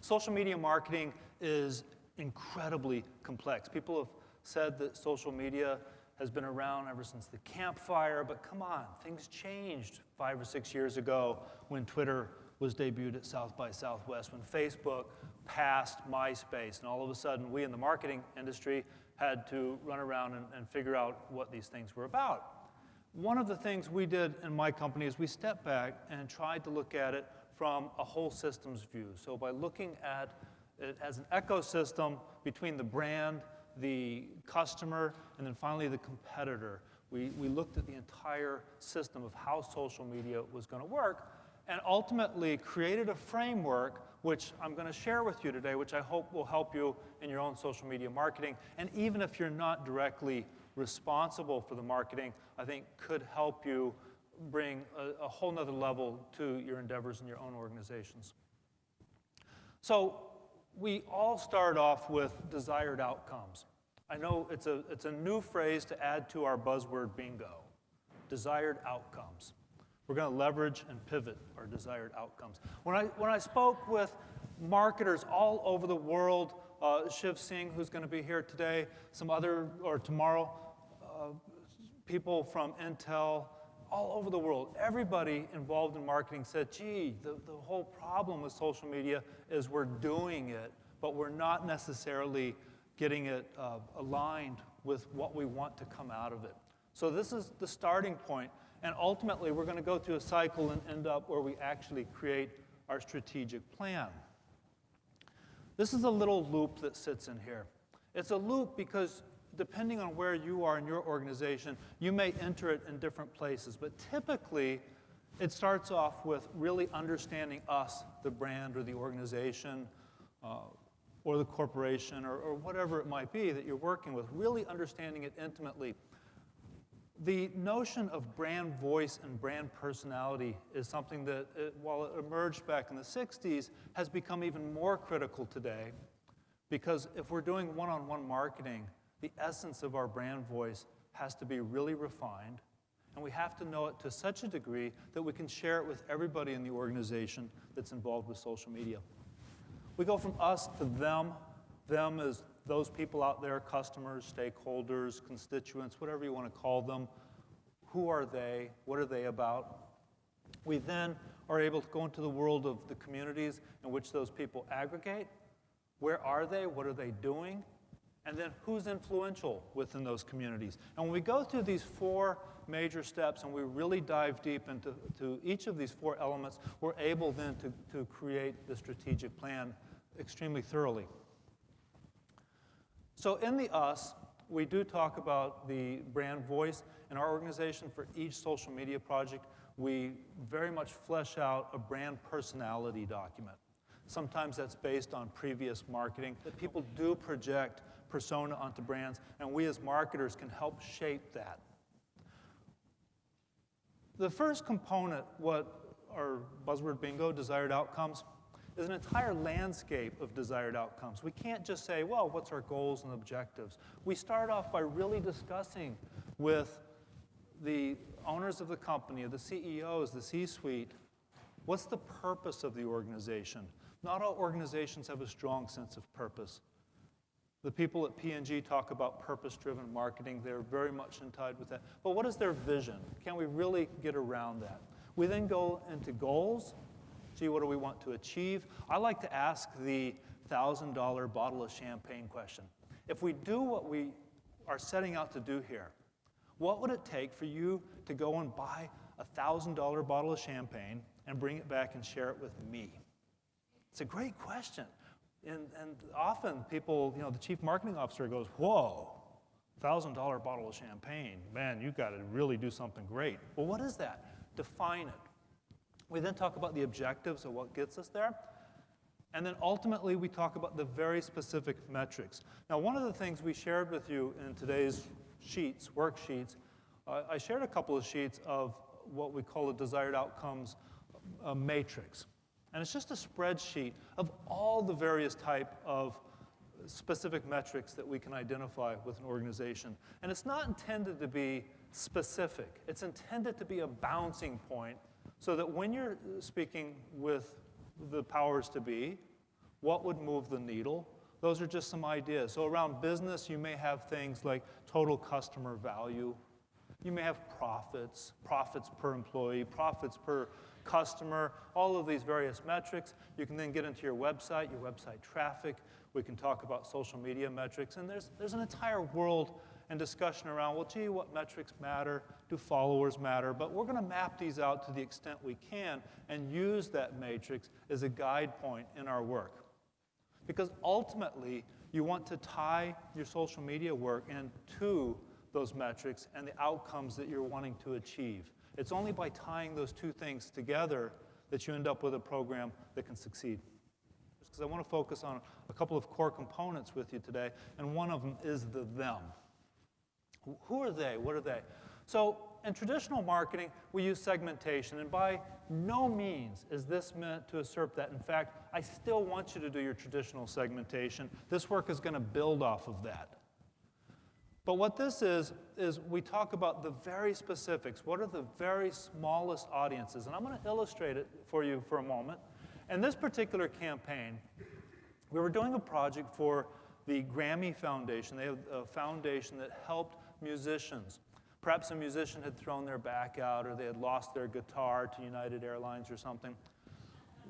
Social media marketing is incredibly complex. People have said that social media has been around ever since the campfire, but come on, things changed 5 or 6 years ago when Twitter was debuted at South by Southwest, when Facebook passed MySpace, and all of a sudden we in the marketing industry had to run around and figure out what these things were about. One of the things we did in my company is we stepped back and tried to look at it from a whole systems view. So by looking at it as an ecosystem between the brand, the customer, and then finally the competitor, we looked at the entire system of how social media was going to work and ultimately created a framework which I'm going to share with you today, which I hope will help you in your own social media marketing. And even if you're not directly responsible for the marketing, I think could help you bring a whole nother level to your endeavors in your own organizations. So we all start off with desired outcomes. I know it's a new phrase to add to our buzzword bingo, desired outcomes. We're going to leverage and pivot our desired outcomes. When I spoke with marketers all over the world, Shiv Singh, who's going to be here today, some other, or tomorrow, people from Intel, all over the world, everybody involved in marketing said, gee, the whole problem with social media is we're doing it, but we're not necessarily getting it aligned with what we want to come out of it. So this is the starting point, and ultimately we're going to go through a cycle and end up where we actually create our strategic plan. This is a little loop that sits in here. It's a loop because depending on where you are in your organization, you may enter it in different places, but typically it starts off with really understanding us, the brand or the organization, or the corporation, or whatever it might be that you're working with, really understanding it intimately. The notion of brand voice and brand personality is something that, while it emerged back in the 60s, has become even more critical today, because if we're doing one-on-one marketing, the essence of our brand voice has to be really refined, and we have to know it to such a degree that we can share it with everybody in the organization that's involved with social media. We go from us to them. Them is those people out there, customers, stakeholders, constituents, whatever you want to call them. Who are they? What are they about? We then are able to go into the world of the communities in which those people aggregate. Where are they? What are they doing? And then who's influential within those communities? And when we go through these 4 major steps and we really dive deep into each of these 4 elements, we're able then to create the strategic plan extremely thoroughly. So in the us, we do talk about the brand voice. In our organization, for each social media project, we very much flesh out a brand personality document. Sometimes that's based on previous marketing, that people do project persona onto brands, and we as marketers can help shape that. The first component, what our buzzword bingo, desired outcomes, is an entire landscape of desired outcomes. We can't just say, well, what's our goals and objectives? We start off by really discussing with the owners of the company, the CEOs, the C-suite, what's the purpose of the organization? Not all organizations have a strong sense of purpose. The people at P&G talk about purpose-driven marketing. They're very much in tide with that. But what is their vision? Can we really get around that? We then go into goals. Gee, what do we want to achieve? I like to ask the $1,000 bottle of champagne question. If we do what we are setting out to do here, what would it take for you to go and buy a $1,000 bottle of champagne and bring it back and share it with me? It's a great question. And often people, the chief marketing officer goes, whoa, $1,000 bottle of champagne. Man, you've got to really do something great. Well, what is that? Define it. We then talk about the objectives of what gets us there. And then ultimately, we talk about the very specific metrics. Now, one of the things we shared with you in today's sheets, worksheets, I shared a couple of sheets of what we call a desired outcomes matrix. And it's just a spreadsheet of all the various type of specific metrics that we can identify with an organization. And it's not intended to be specific. It's intended to be a bouncing point so that when you're speaking with the powers to be, What would move the needle? Those are just some ideas. So around business, you may have things like total customer value. You may have profits, profits per employee, profits per customer, all of these various metrics. You can then get into your website traffic. We can talk about social media metrics. And there's an entire world and discussion around, well, gee, what metrics matter? Do followers matter? But we're going to map these out to the extent we can and use that matrix as a guide point in our work. Because ultimately, you want to tie your social media work into those metrics and the outcomes that you're wanting to achieve. It's only by tying those two things together that you end up with a program that can succeed. Because I want to focus on a couple of core components with you today, and one of them is the them. Who are they? What are they? So in traditional marketing, we use segmentation, and by no means is this meant to usurp that. In fact, I still want you to do your traditional segmentation. This work is going to build off of that. But what this is we talk about the very specifics. What are the very smallest audiences? And I'm going to illustrate it for you for a moment. In this particular campaign, we were doing a project for the Grammy Foundation. They have a foundation that helped musicians. Perhaps a musician had thrown their back out, or they had lost their guitar to United Airlines or something.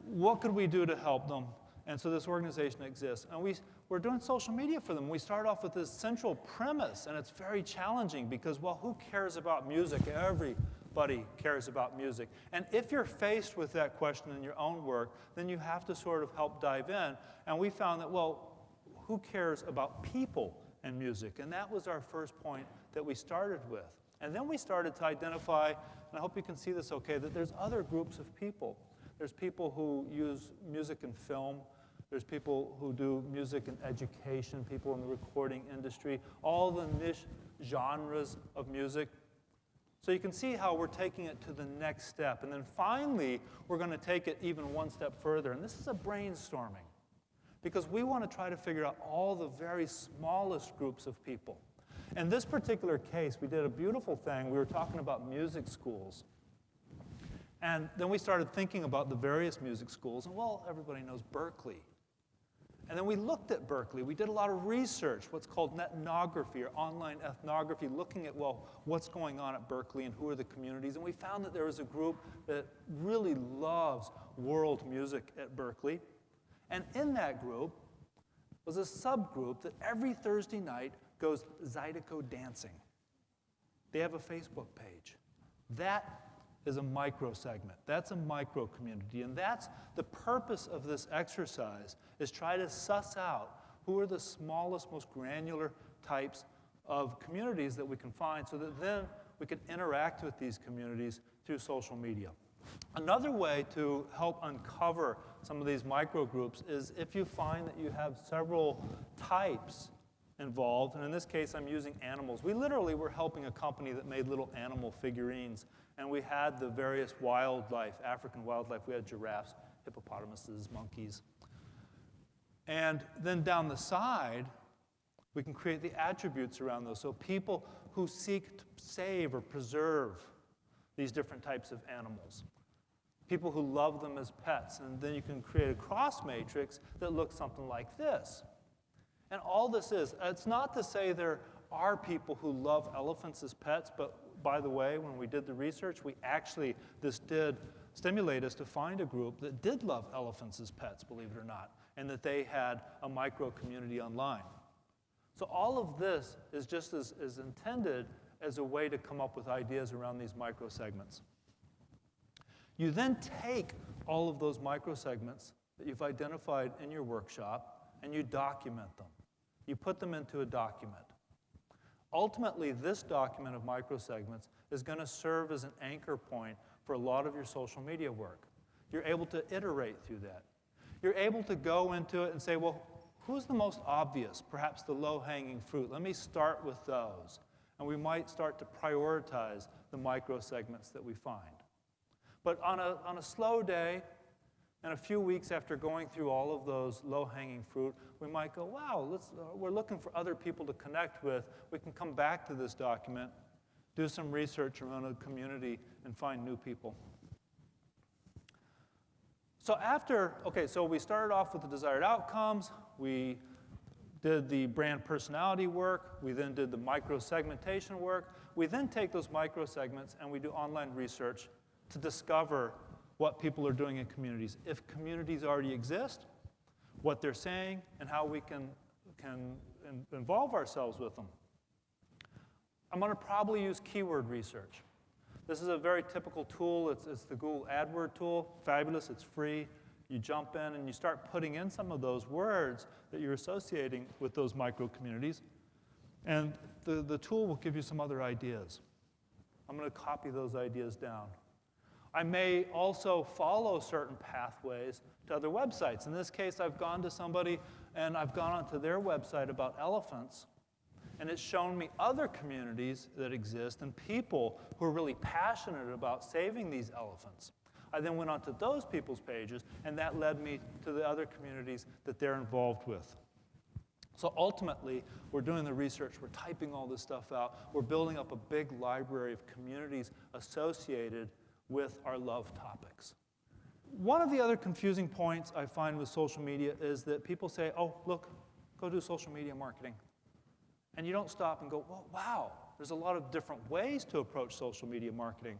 What could we do to help them? And so this organization exists. And we're doing social media for them. We start off with this central premise, and it's very challenging because, well, who cares about music? Everybody cares about music. And if you're faced with that question in your own work, then you have to sort of help dive in. And we found that, well, who cares about people and music? And that was our first point that we started with. And then we started to identify, and I hope you can see this okay, that there's other groups of people. There's people who use music and film. There's people who do music and education, people in the recording industry, all the niche genres of music. So you can see how we're taking it to the next step. And then finally, we're going to take it even one step further. And this is a brainstorming, because we want to try to figure out all the very smallest groups of people. In this particular case, we did a beautiful thing. We were talking about music schools. And then we started thinking about the various music schools. And, well, everybody knows Berkeley. And then we looked at Berkeley. We did a lot of research, what's called ethnography or online ethnography, looking at, well, what's going on at Berkeley and who are the communities. And we found that there was a group that really loves world music at Berkeley. And in that group was a subgroup that every Thursday night goes Zydeco dancing. They have a Facebook page. That is a micro segment. That's a micro community. And that's the purpose of this exercise, is try to suss out who are the smallest, most granular types of communities that we can find, so that then we can interact with these communities through social media. Another way to help uncover some of these micro groups is if you find that you have several types involved, and in this case I'm using animals. We literally were helping a company that made little animal figurines, and we had the various wildlife, African wildlife. We had giraffes, hippopotamuses, monkeys. And then down the side, we can create the attributes around those. So people who seek to save or preserve these different types of animals. People who love them as pets. And then you can create a cross matrix that looks something like this. And all this is, it's not to say there are people who love elephants as pets, but by the way, when we did the research, this did stimulate us to find a group that did love elephants as pets, believe it or not, and that they had a micro community online. So all of this is just as intended as a way to come up with ideas around these micro segments. You then take all of those micro segments that you've identified in your workshop and you document them. You put them into a document. Ultimately, this document of microsegments is going to serve as an anchor point for a lot of your social media work. You're able to iterate through that. You're able to go into it and say, well, who's the most obvious, perhaps the low-hanging fruit? Let me start with those. And we might start to prioritize the microsegments that we find. But on a slow day, and a few weeks after going through all of those low-hanging fruit, we might go, wow, we're looking for other people to connect with. We can come back to this document, do some research around a community, and find new people. So we started off with the desired outcomes. We did the brand personality work. We then did the micro-segmentation work. We then take those micro-segments and we do online research to discover what people are doing in communities. If communities already exist, what they're saying, and how we can involve ourselves with them. I'm going to probably use keyword research. This is a very typical tool. It's the Google AdWord tool. Fabulous. It's free. You jump in and you start putting in some of those words that you're associating with those micro-communities. And the tool will give you some other ideas. I'm going to copy those ideas down. I may also follow certain pathways to other websites. In this case, I've gone to somebody and I've gone onto their website about elephants, and it's shown me other communities that exist and people who are really passionate about saving these elephants. I then went onto those people's pages, and that led me to the other communities that they're involved with. So ultimately, we're doing the research, we're typing all this stuff out, we're building up a big library of communities associated with our love topics. One of the other confusing points I find with social media is that people say, oh, look, go do social media marketing. And you don't stop and go, well, wow, there's a lot of different ways to approach social media marketing.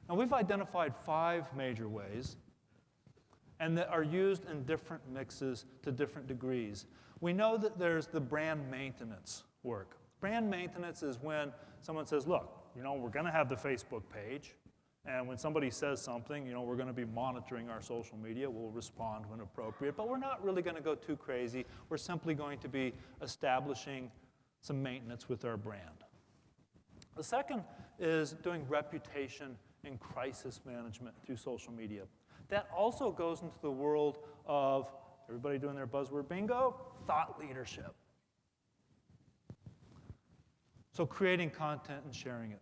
Now, we've identified 5 major ways, and that are used in different mixes to different degrees. We know that there's the brand maintenance work. Brand maintenance is when someone says, look, we're going to have the Facebook page, and when somebody says something, we're going to be monitoring our social media. We'll respond when appropriate, but we're not really going to go too crazy. We're simply going to be establishing some maintenance with our brand. The second is doing reputation and crisis management through social media. That also goes into the world of, everybody doing their buzzword bingo, thought leadership. So creating content and sharing it.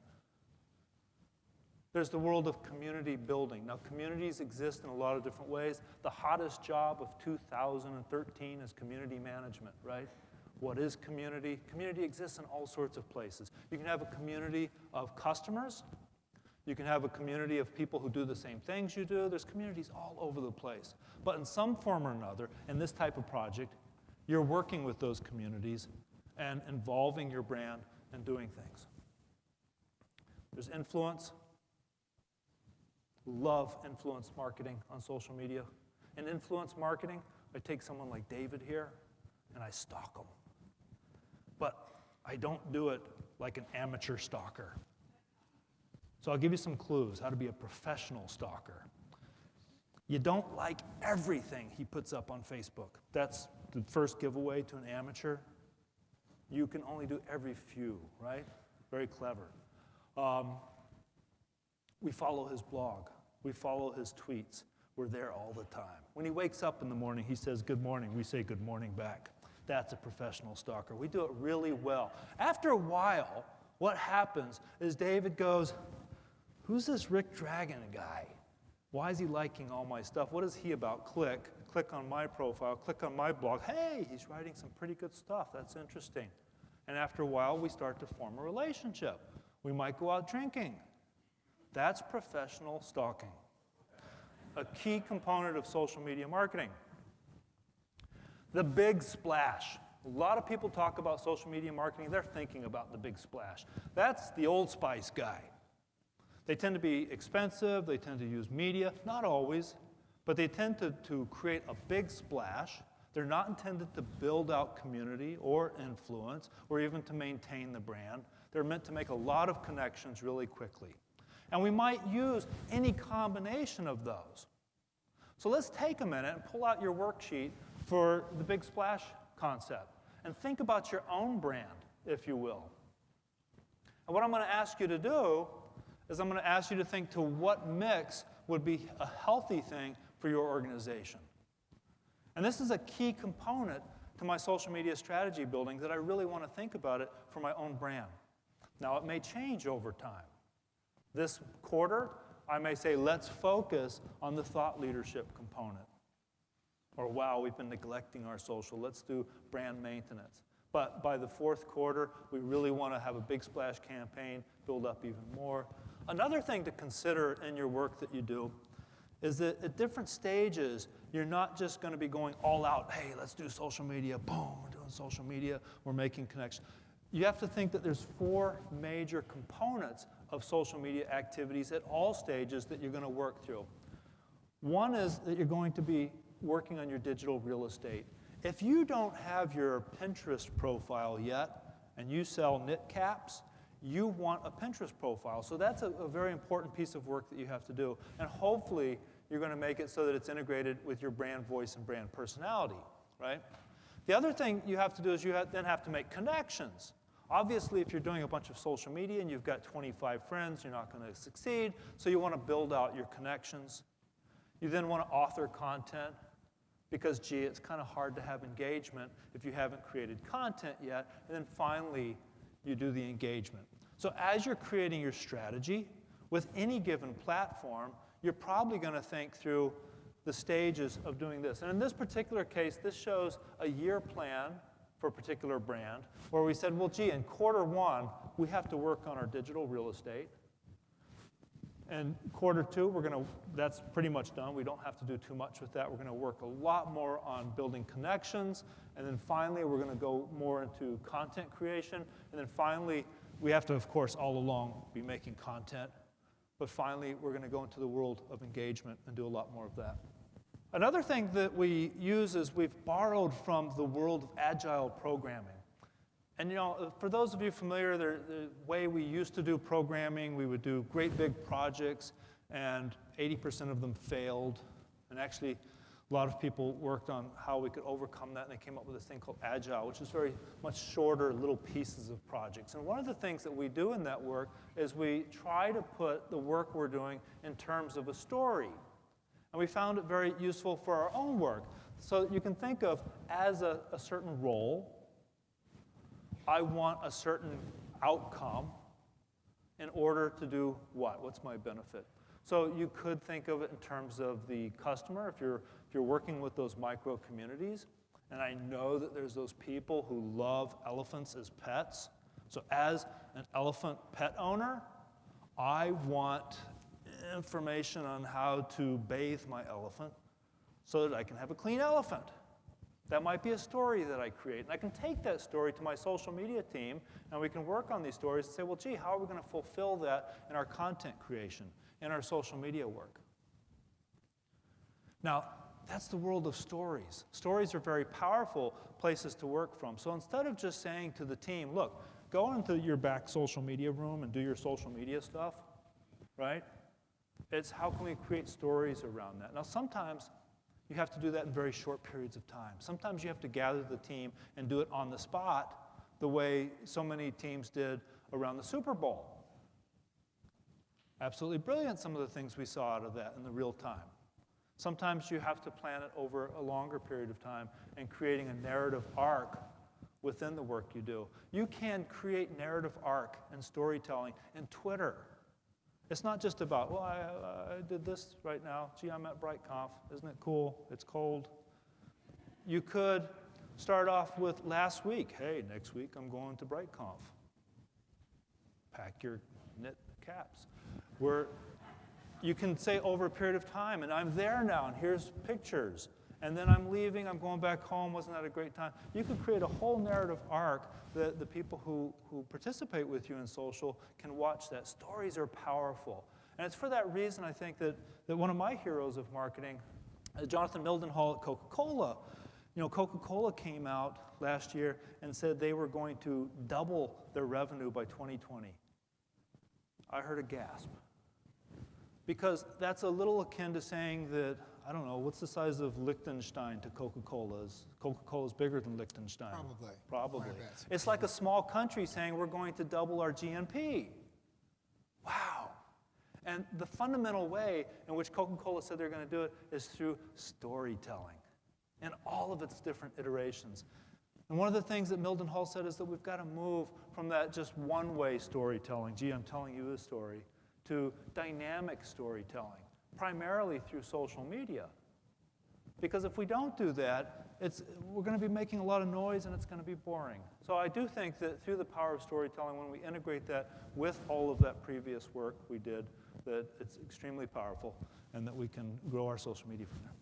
There's the world of community building. Now, communities exist in a lot of different ways. The hottest job of 2013 is community management, right? What is community? Community exists in all sorts of places. You can have a community of customers. You can have a community of people who do the same things you do. There's communities all over the place. But in some form or another, in this type of project, you're working with those communities and involving your brand and doing things. There's influence. Love influence marketing on social media. In influence marketing, I take someone like David here and I stalk him. But I don't do it like an amateur stalker. So I'll give you some clues how to be a professional stalker. You don't like everything he puts up on Facebook. That's the first giveaway to an amateur. You can only do every few, right? Very clever. We follow his blog. We follow his tweets. We're there all the time. When he wakes up in the morning, he says, good morning. We say good morning back. That's a professional stalker. We do it really well. After a while, what happens is David goes, who's this Rick Dragon guy? Why is he liking all my stuff? What is he about? Click on my profile, click on my blog. Hey, he's writing some pretty good stuff. That's interesting. And after a while, we start to form a relationship. We might go out drinking. That's professional stalking. A key component of social media marketing. The big splash. A lot of people talk about social media marketing. They're thinking about the big splash. That's the Old Spice guy. They tend to be expensive. They tend to use media. Not always, but they tend to create a big splash. They're not intended to build out community or influence or even to maintain the brand. They're meant to make a lot of connections really quickly. And we might use any combination of those. So let's take a minute and pull out your worksheet for the big splash concept and think about your own brand, if you will. And what I'm going to ask you to do is I'm going to ask you to think to what mix would be a healthy thing for your organization. And this is a key component to my social media strategy building that I really want to think about it for my own brand. Now, it may change over time. This quarter, I may say, let's focus on the thought leadership component. Or, wow, we've been neglecting our social. Let's do brand maintenance. But by the fourth quarter, we really want to have a big splash campaign, build up even more. Another thing to consider in your work that you do is that at different stages, you're not just going to be going all out, hey, let's do social media, boom, we're doing social media, we're making connections. You have to think that there's 4 major components of social media activities at all stages that you're going to work through. One is that you're going to be working on your digital real estate. If you don't have your Pinterest profile yet, and you sell knit caps, you want a Pinterest profile. So that's a very important piece of work that you have to do. And hopefully, you're going to make it so that it's integrated with your brand voice and brand personality, right? The other thing you have to do is you then have to make connections. Obviously, if you're doing a bunch of social media and you've got 25 friends, you're not going to succeed. So you want to build out your connections. You then want to author content because, gee, it's kind of hard to have engagement if you haven't created content yet. And then finally, you do the engagement. So as you're creating your strategy with any given platform, you're probably going to think through the stages of doing this. And in this particular case, this shows a year plan for a particular brand where we said, well, gee, in Q1, we have to work on our digital real estate. And Q2, that's pretty much done. We don't have to do too much with that. We're going to work a lot more on building connections. And then finally, we're going to go more into content creation. And then finally, we have to, of course, all along be making content. But finally, we're going to go into the world of engagement and do a lot more of that. Another thing that we use is we've borrowed from the world of agile programming. And you know, for those of you familiar, the way we used to do programming, we would do great big projects, and 80% of them failed. And actually, a lot of people worked on how we could overcome that, and they came up with this thing called agile, which is very much shorter little pieces of projects. And one of the things that we do in that work is we try to put the work we're doing in terms of a story. And we found it very useful for our own work. So you can think of as a certain role, I want a certain outcome in order to do what? What's my benefit? So you could think of it in terms of the customer. If you're working with those micro communities, and I know that there's those people who love elephants as pets. So as an elephant pet owner, I want information on how to bathe my elephant so that I can have a clean elephant. That might be a story that I create. And I can take that story to my social media team, and we can work on these stories and say, well, gee, how are we going to fulfill that in our content creation, in our social media work? Now, that's the world of stories. Stories are very powerful places to work from. So instead of just saying to the team, look, go into your back social media room and do your social media stuff, right? It's how can we create stories around that? Now, sometimes you have to do that in very short periods of time. Sometimes you have to gather the team and do it on the spot, the way so many teams did around the Super Bowl. Absolutely brilliant, some of the things we saw out of that in the real time. Sometimes you have to plan it over a longer period of time and creating a narrative arc within the work you do. You can create narrative arc and storytelling in Twitter. It's not just about, well, I did this right now. Gee, I'm at BRITE.conf. Isn't it cool? It's cold. You could start off with last week. Hey, next week I'm going to BRITE.conf. Pack your knit caps. Where you can say over a period of time, and I'm there now, and here's pictures. And then I'm leaving, I'm going back home, wasn't that a great time? You could create a whole narrative arc that the people who participate with you in social can watch that. Stories are powerful. And it's for that reason, I think, that one of my heroes of marketing, Jonathan Mildenhall at Coca-Cola. You know, Coca-Cola came out last year and said they were going to double their revenue by 2020. I heard a gasp. Because that's a little akin to saying that, I don't know, what's the size of Liechtenstein to Coca-Cola's? Coca-Cola's bigger than Liechtenstein. Probably. It's like a small country saying we're going to double our GNP. Wow. And the fundamental way in which Coca-Cola said they're going to do it is through storytelling in all of its different iterations. And one of the things that Mildenhall said is that we've got to move from that just one-way storytelling, gee, I'm telling you a story, to dynamic storytelling, primarily through social media. Because if we don't do that, we're going to be making a lot of noise and it's going to be boring. So I do think that through the power of storytelling, when we integrate that with all of that previous work we did that it's extremely powerful and that we can grow our social media from there.